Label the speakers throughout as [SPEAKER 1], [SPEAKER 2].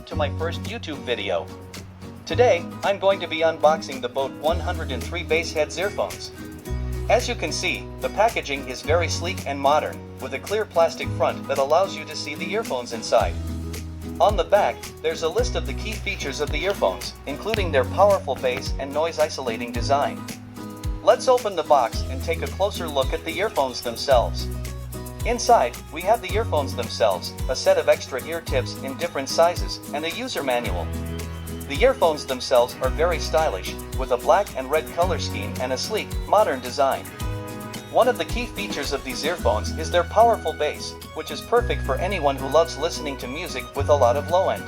[SPEAKER 1] to my first YouTube video. Today, I'm going to be unboxing the Boat 103 BassHeads earphones. As you can see, the packaging is very sleek and modern, with a clear plastic front that allows you to see the earphones inside. On the back, there's a list of the key features of the earphones, including their powerful bass and noise-isolating design. Let's open the box and take a closer look at the earphones themselves. Inside, we have the earphones themselves, a set of extra ear tips in different sizes, and a user manual. The earphones themselves are very stylish, with a black and red color scheme and a sleek, modern design. One of the key features of these earphones is their powerful bass, which is perfect for anyone who loves listening to music with a lot of low end.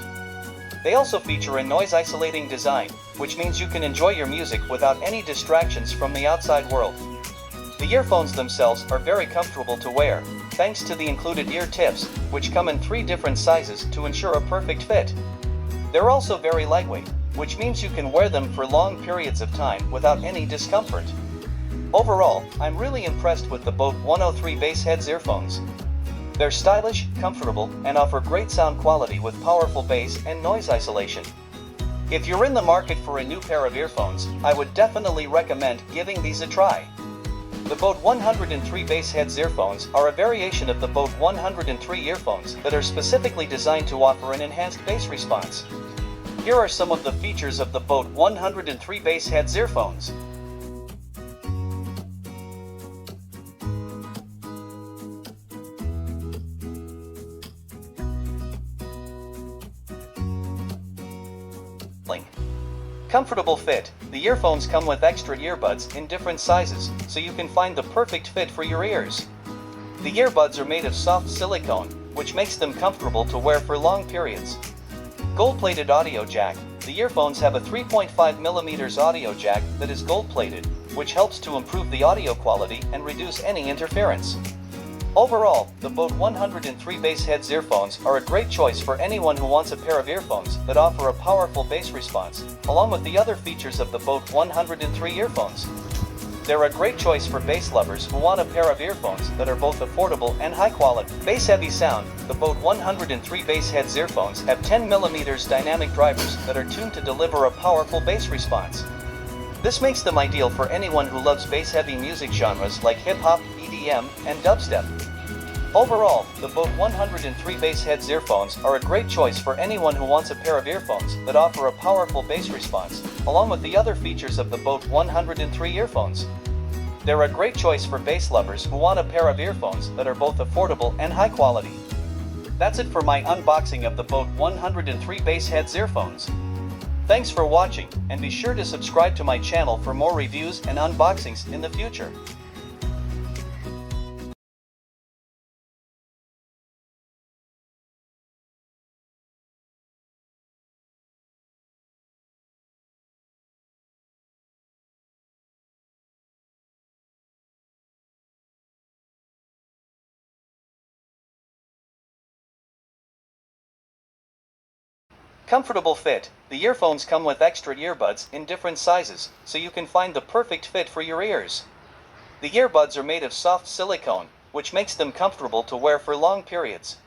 [SPEAKER 1] They also feature a noise-isolating design, which means you can enjoy your music without any distractions from the outside world. The earphones themselves are very comfortable to wear, thanks to the included ear tips, which come in 3 different sizes to ensure a perfect fit. They're also very lightweight, which means you can wear them for long periods of time without any discomfort. Overall, I'm really impressed with the Boat 103 BassHeads earphones. They're stylish, comfortable, and offer great sound quality with powerful bass and noise isolation. If you're in the market for a new pair of earphones, I would definitely recommend giving these a try. The Boat 103 BassHeads earphones are a variation of the Boat 103 earphones that are specifically designed to offer an enhanced bass response. Here are some of the features of the Boat 103 BassHeads earphones. Comfortable fit. The earphones come with extra earbuds in different sizes, so you can find the perfect fit for your ears. The earbuds are made of soft silicone, which makes them comfortable to wear for long periods. Gold-plated audio jack. The earphones have a 3.5mm audio jack that is gold-plated, which helps to improve the audio quality and reduce any interference. Overall, the Boat 103 BassHeads earphones are a great choice for anyone who wants a pair of earphones that offer a powerful bass response, along with the other features of the Boat 103 earphones. They're a great choice for bass lovers who want a pair of earphones that are both affordable and high quality. Bass-heavy sound. The Boat 103 BassHeads earphones have 10mm dynamic drivers that are tuned to deliver a powerful bass response. This makes them ideal for anyone who loves bass-heavy music genres like hip-hop, EDM, and dubstep. Overall, the Boat 103 BassHeads earphones are a great choice for anyone who wants a pair of earphones that offer a powerful bass response, along with the other features of the Boat 103 earphones. They're a great choice for bass lovers who want a pair of earphones that are both affordable and high quality. That's it for my unboxing of the Boat 103 BassHeads earphones. Thanks for watching, and be sure to subscribe to my channel for more reviews and unboxings in the future. Comfortable fit. The earphones come with extra earbuds in different sizes, so you can find the perfect fit for your ears. The earbuds are made of soft silicone, which makes them comfortable to wear for long periods.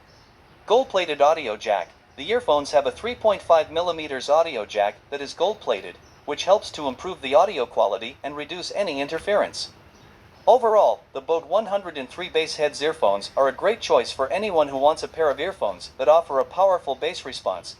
[SPEAKER 1] Gold-plated audio jack. The earphones have a 3.5mm audio jack that is gold-plated, which helps to improve the audio quality and reduce any interference. Overall, the Boat 103 BassHeads earphones are a great choice for anyone who wants a pair of earphones that offer a powerful bass response,